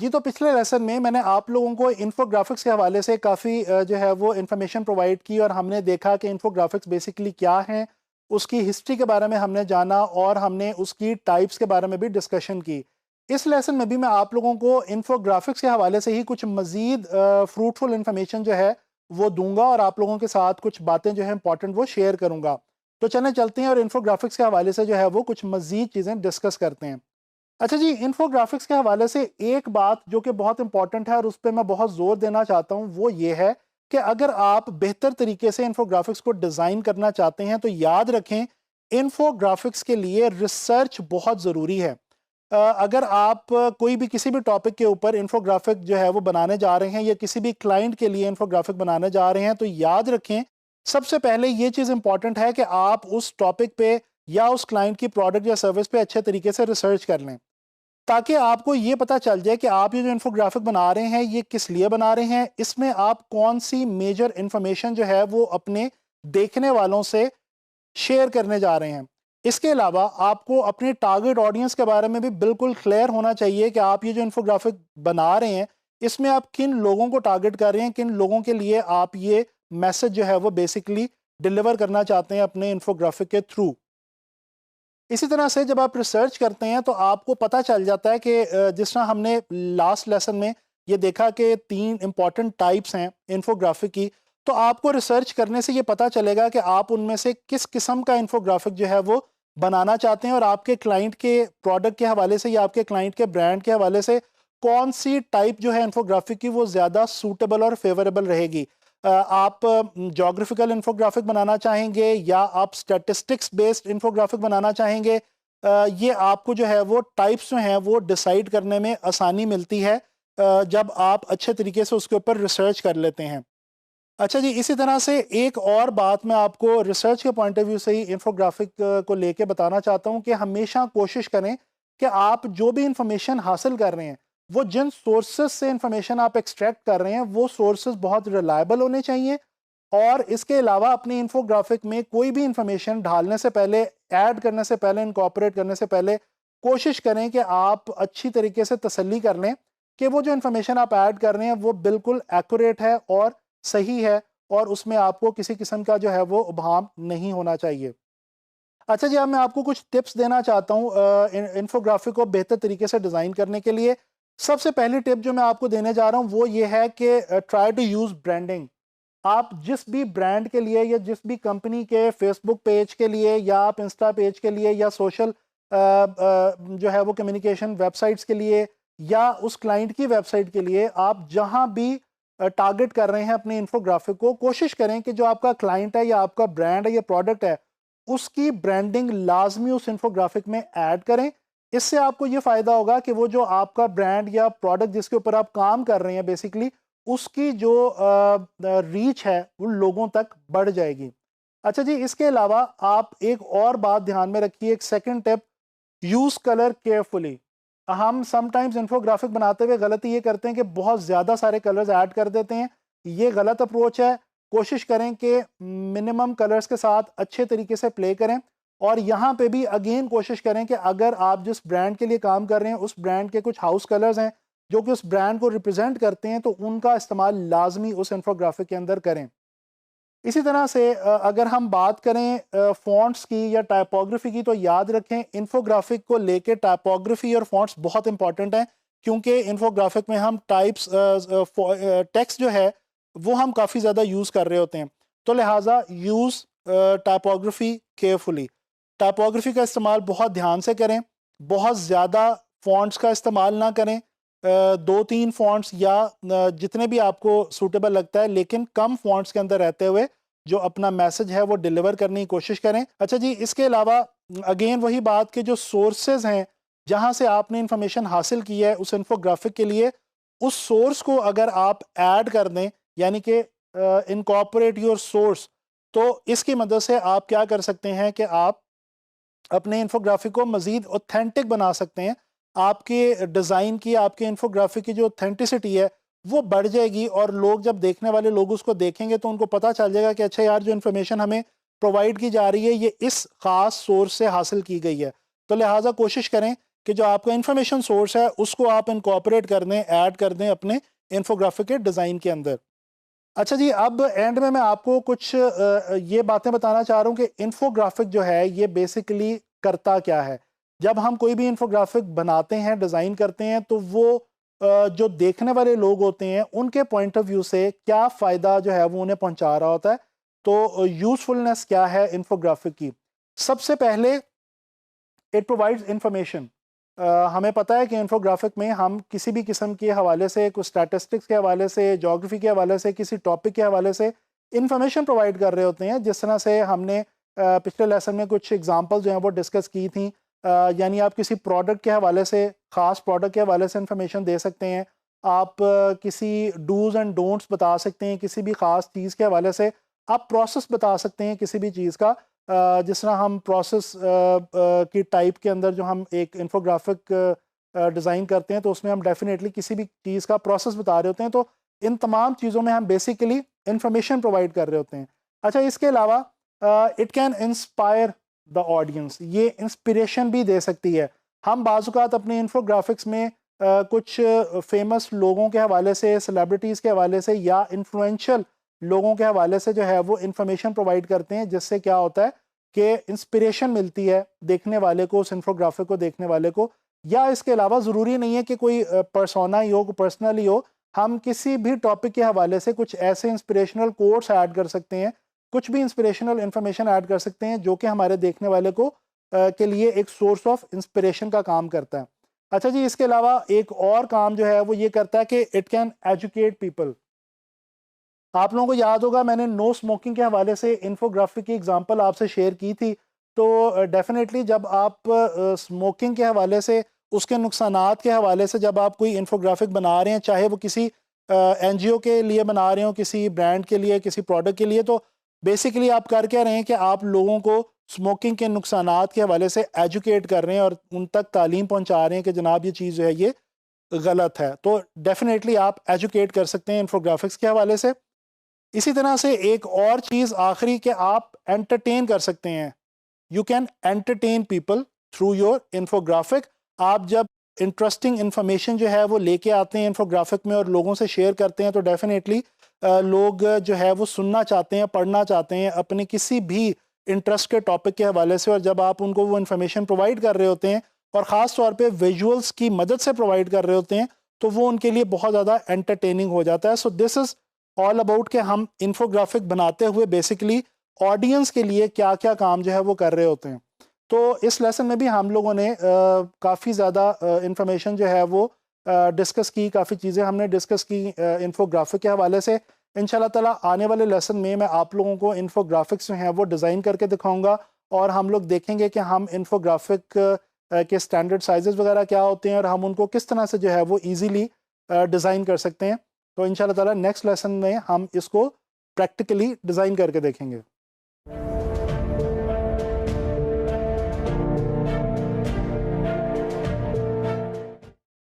जी, तो पिछले लेसन में मैंने आप लोगों को इन्फोग्राफिक्स के हवाले से काफ़ी जो है वो इन्फॉर्मेशन प्रोवाइड की और हमने देखा कि इन्फोग्राफिक्स बेसिकली क्या हैं, उसकी हिस्ट्री के बारे में हमने जाना और हमने उसकी टाइप्स के बारे में भी डिस्कशन की। इस लेसन में भी मैं आप लोगों को इन्फोग्राफिक्स के हवाले से ही कुछ मज़ीद फ्रूटफुल इन्फॉर्मेशन जो है वो दूंगा और आप लोगों के साथ कुछ बातें जो है इंपॉर्टेंट वो शेयर करूँगा। तो चलें चलते हैं और इन्फोग्राफिक्स के हवाले से जो है वो कुछ मज़ीद चीज़ें डिस्कस करते हैं। अच्छा जी, इन्फोग्राफिक्स के हवाले से एक बात जो कि बहुत इंपॉर्टेंट है और उस पे मैं बहुत ज़ोर देना चाहता हूँ वो ये है कि अगर आप बेहतर तरीके से इन्फोग्राफिक्स को डिज़ाइन करना चाहते हैं तो याद रखें इन्फोग्राफिक्स के लिए रिसर्च बहुत ज़रूरी है। अगर आप कोई भी किसी भी टॉपिक के ऊपर इन्फोग्राफिक जो है वो बनाने जा रहे हैं या किसी भी क्लाइंट के लिए इन्फोग्राफिक बनाने जा रहे हैं तो याद रखें सबसे पहले ये चीज़ इंपॉर्टेंट है कि आप उस टॉपिक पे या उस क्लाइंट की प्रोडक्ट या सर्विस पे अच्छे तरीके से रिसर्च कर लें, ताकि आपको ये पता चल जाए कि आप ये जो इन्फोग्राफिक बना रहे हैं ये किस लिए बना रहे हैं, इसमें आप कौन सी मेजर इन्फॉर्मेशन जो है वो अपने देखने वालों से शेयर करने जा रहे हैं। इसके अलावा आपको अपने टारगेट ऑडियंस के बारे में भी बिल्कुल क्लियर होना चाहिए कि आप ये जो इन्फोग्राफिक बना रहे हैं इसमें आप किन लोगों को टारगेट कर रहे हैं, किन लोगों के लिए आप ये मैसेज जो है वो बेसिकली डिलीवर करना चाहते हैं अपने इन्फोग्राफिक के थ्रू। इसी तरह से जब आप रिसर्च करते हैं तो आपको पता चल जाता है कि जिस तरह हमने लास्ट लेसन में ये देखा कि 3 इंपॉर्टेंट टाइप्स हैं इन्फोग्राफिक की, तो आपको रिसर्च करने से ये पता चलेगा कि आप उनमें से किस किस्म का इन्फोग्राफिक जो है वो बनाना चाहते हैं और आपके क्लाइंट के प्रोडक्ट के हवाले से या आपके क्लाइंट के ब्रांड के हवाले से कौन सी टाइप जो है इन्फोग्राफिक की वो ज़्यादा सूटेबल और फेवरेबल रहेगी। आप जोग्राफिकल इन्फोग्राफिक बनाना चाहेंगे या आप स्टैटिस्टिक्स बेस्ड इन्फोग्राफिक बनाना चाहेंगे, ये आपको जो है वो टाइप्स जो हैं वो डिसाइड करने में आसानी मिलती है जब आप अच्छे तरीके से उसके ऊपर रिसर्च कर लेते हैं। अच्छा जी, इसी तरह से एक और बात मैं आपको रिसर्च के पॉइंट ऑफ व्यू से ही इन्फोग्राफिक को लेके बताना चाहता हूँ कि हमेशा कोशिश करें कि आप जो भी इंफॉर्मेशन हासिल कर रहे हैं वो जिन सोर्सेज से इंफॉर्मेशन आप एक्सट्रैक्ट कर रहे हैं वो सोर्सेज बहुत रिलायबल होने चाहिए। और इसके अलावा अपनी इन्फोग्राफिक में कोई भी इंफॉर्मेशन डालने से पहले, ऐड करने से पहले, इनकॉर्पोरेट करने से पहले कोशिश करें कि आप अच्छी तरीके से तसल्ली कर लें कि वो जो इन्फॉर्मेशन आप ऐड कर रहे हैं वो बिल्कुल एक्यूरेट है और सही है और उसमें आपको किसी किस्म का जो है वो उभाम नहीं होना चाहिए। अच्छा जी, अब मैं आपको कुछ टिप्स देना चाहता हूँ इन्फोग्राफिक को बेहतर तरीके से डिज़ाइन करने के लिए। सबसे पहली टिप जो मैं आपको देने जा रहा हूँ वो ये है कि ट्राई टू यूज़ ब्रांडिंग। आप जिस भी ब्रांड के लिए या जिस भी कंपनी के फेसबुक पेज के लिए या आप इंस्टा पेज के लिए या सोशल जो है वो कम्युनिकेशन वेबसाइट्स के लिए या उस क्लाइंट की वेबसाइट के लिए आप जहां भी टारगेट कर रहे हैं अपने इन्फोग्राफिक को, कोशिश करें कि जो आपका क्लाइंट है या आपका ब्रांड है या प्रोडक्ट है उसकी ब्रांडिंग लाजमी उस इन्फोग्राफिक में ऐड करें। इससे आपको ये फ़ायदा होगा कि वो जो आपका ब्रांड या प्रोडक्ट जिसके ऊपर आप काम कर रहे हैं बेसिकली उसकी जो रीच है वो लोगों तक बढ़ जाएगी। अच्छा जी, इसके अलावा आप एक और बात ध्यान में रखिए, एक second tip, use colour carefully. हम समटाइम्स इन्फोग्राफिक बनाते हुए गलती ये करते हैं कि बहुत ज़्यादा सारे कलर्स ऐड कर देते हैं। ये गलत अप्रोच है। कोशिश करें कि मिनिमम कलर्स के साथ अच्छे तरीके से प्ले करें और यहाँ पे भी अगेन कोशिश करें कि अगर आप जिस ब्रांड के लिए काम कर रहे हैं उस ब्रांड के कुछ हाउस कलर्स हैं जो कि उस ब्रांड को रिप्रेजेंट करते हैं तो उनका इस्तेमाल लाजमी उस इन्फोग्राफिक के अंदर करें। इसी तरह से अगर हम बात करें फ़ॉन्ट्स की या टाइपोग्राफी की तो याद रखें इन्फोग्राफिक को लेके टाइपोग्राफी और फ़ॉन्ट्स बहुत इंपॉर्टेंट हैं, क्योंकि इन्फोग्राफिक में हम टाइप्स टेक्स्ट जो है वो हम काफ़ी ज़्यादा यूज़ कर रहे होते हैं। तो लिहाजा यूज़ टाइपोग्राफी केयरफुली। टाइपोग्राफी का इस्तेमाल बहुत ध्यान से करें, बहुत ज़्यादा फ़ॉन्ट्स का इस्तेमाल ना करें। 2-3 फ़ॉन्ट्स या जितने भी आपको सूटेबल लगता है लेकिन कम फ़ॉन्ट्स के अंदर रहते हुए जो अपना मैसेज है वो डिलीवर करने की कोशिश करें। अच्छा जी, इसके अलावा अगेन वही बात कि जो सोर्सेज़ हैं जहाँ से आपने इन्फॉर्मेशन हासिल की है उस इन्फोग्राफिक के लिए, उस सोर्स को अगर आप ऐड कर दें यानी कि इनकॉर्पोरेट योर सोर्स, तो इसकी मदद से आप क्या कर सकते हैं कि आप अपने इन्फोग्राफिक को मज़ीद ऑथेंटिक बना सकते हैं। आपके डिज़ाइन की, आपके इन्फोग्राफिक की जो ऑथेंटिसिटी है वो बढ़ जाएगी और लोग जब देखने वाले लोग उसको देखेंगे तो उनको पता चल जाएगा कि अच्छा यार जो इन्फॉर्मेशन हमें प्रोवाइड की जा रही है ये इस ख़ास सोर्स से हासिल की गई है। तो लिहाजा कोशिश करें कि जो आपका इंफॉर्मेशन सोर्स है उसको आप इनकॉर्पोरेट कर दें, ऐड कर दें अपने इन्फोग्राफिक के डिज़ाइन के अंदर। अच्छा जी, अब एंड में मैं आपको कुछ ये बातें बताना चाह रहा हूँ कि इन्फोग्राफिक जो है ये बेसिकली करता क्या है। जब हम कोई भी इन्फोग्राफिक बनाते हैं, डिज़ाइन करते हैं, तो वो जो देखने वाले लोग होते हैं उनके पॉइंट ऑफ व्यू से क्या फ़ायदा जो है वो उन्हें पहुंचा रहा होता है। तो यूज़फुलनेस क्या है इन्फोग्राफिक की? सबसे पहले इट प्रोवाइड्स इंफॉर्मेशन। हमें पता है कि इन्फोग्राफिक में हम किसी भी किस्म के हवाले से, कुछ स्टैटिस्टिक्स के हवाले से, जोग्राफी के हवाले से, किसी टॉपिक के हवाले से इंफॉर्मेशन प्रोवाइड कर रहे होते हैं। जिस तरह से हमने पिछले लेसन में कुछ एग्जांपल जो हैं वो डिस्कस की थी। यानी आप किसी प्रोडक्ट के हवाले से, ख़ास प्रोडक्ट के हवाले से इंफॉर्मेशन दे सकते हैं। आप किसी डूज़ एंड डोंट्स बता सकते हैं, किसी भी ख़ास चीज़ के हवाले से आप प्रोसेस बता सकते हैं किसी भी चीज़ का। जिस तरह हम प्रोसेस की टाइप के अंदर जो हम एक इन्फोग्राफिक डिज़ाइन करते हैं तो उसमें हम डेफिनेटली किसी भी चीज़ का प्रोसेस बता रहे होते हैं। तो इन तमाम चीज़ों में हम बेसिकली इंफॉर्मेशन प्रोवाइड कर रहे होते हैं। अच्छा, इसके अलावा it can inspire the audience, ये इंस्पिरेशन भी दे सकती है। हम बाज़-औक़ात अपने इन्फोग्राफिक्स में कुछ फेमस लोगों के हवाले से, सेलिब्रिटीज़ के हवाले से या इन्फ्लुएंशियल लोगों के हवाले से जो है वो इंफॉर्मेशन प्रोवाइड करते हैं, जिससे क्या होता है कि इंस्पिरेशन मिलती है देखने वाले को, उस इन्फोग्राफिक को देखने वाले को। या इसके अलावा ज़रूरी नहीं है कि कोई पर्सोना ही हो, पर्सनल ही हो। हम किसी भी टॉपिक के हवाले से कुछ ऐसे इंस्पिरेशनल कोट्स ऐड कर सकते हैं, कुछ भी इंस्पिरेशनल इंफॉर्मेशन ऐड कर सकते हैं जो कि हमारे देखने वाले को के लिए एक सोर्स ऑफ इंस्पिरेशन का काम करता है। अच्छा जी, इसके अलावा एक और काम जो है वो ये करता है कि इट कैन एजुकेट पीपल। आप लोगों को याद होगा मैंने नो स्मोकिंग के हवाले से इन्फोग्राफिक की एग्जांपल आपसे शेयर की थी। तो डेफिनेटली जब आप स्मोकिंग के हवाले से, उसके नुकसानात के हवाले से जब आप कोई इन्फोग्राफिक बना रहे हैं, चाहे वो किसी एनजीओ के लिए बना रहे हो, किसी ब्रांड के लिए, किसी प्रोडक्ट के लिए, तो बेसिकली आप कर क्या रहे हैं कि आप लोगों को स्मोकिंग के नुकसानात के हवाले से एजुकेट कर रहे हैं और उन तक तालीम पहुंचा रहे हैं कि जनाब ये चीज़ जो है ये गलत है। तो डेफिनेटली आप एजुकेट कर सकते हैं इन्फोग्राफिक्स के हवाले से। इसी तरह से एक और चीज़ आखिरी कि आप एंटरटेन कर सकते हैं। You can entertain people through your infographic. आप जब इंटरेस्टिंग इंफॉर्मेशन जो है वो लेके आते हैं इन्फोग्राफिक में और लोगों से शेयर करते हैं तो डेफिनेटली लोग जो है वो सुनना चाहते हैं, पढ़ना चाहते हैं अपने किसी भी इंटरेस्ट के टॉपिक के हवाले से। और जब आप उनको वो इन्फॉर्मेशन प्रोवाइड कर रहे होते हैं और ख़ास तौर पे विजुअल्स की मदद से प्रोवाइड कर रहे होते हैं तो वो उनके लिए बहुत ज़्यादा एंटरटेनिंग हो जाता है। So this is all about कि हम इन्फोग्राफिक बनाते हुए बेसिकली ऑडियंस के लिए क्या क्या काम जो है वो कर रहे होते हैं। तो इस लेसन में भी हम लोगों ने काफ़ी ज़्यादा इंफॉर्मेशन जो है वो डिस्कस की, काफ़ी चीज़ें हमने डिस्कस की इन्फोग्राफिक के हवाले से। इंशाल्लाह ताला आने वाले लेसन में मैं आप लोगों को इन्फोग्राफिक्स जो हैं वो डिज़ाइन करके दिखाऊंगा और हम लोग देखेंगे कि हम इन्फोग्राफिक के स्टैंडर्ड साइजेस वगैरह क्या होते हैं और हम उनको किस तरह से जो है वो ईजीली डिज़ाइन कर सकते हैं। तो इंशाल्लाह ताला नेक्स्ट लेसन में हम इसको प्रैक्टिकली डिज़ाइन करके देखेंगे।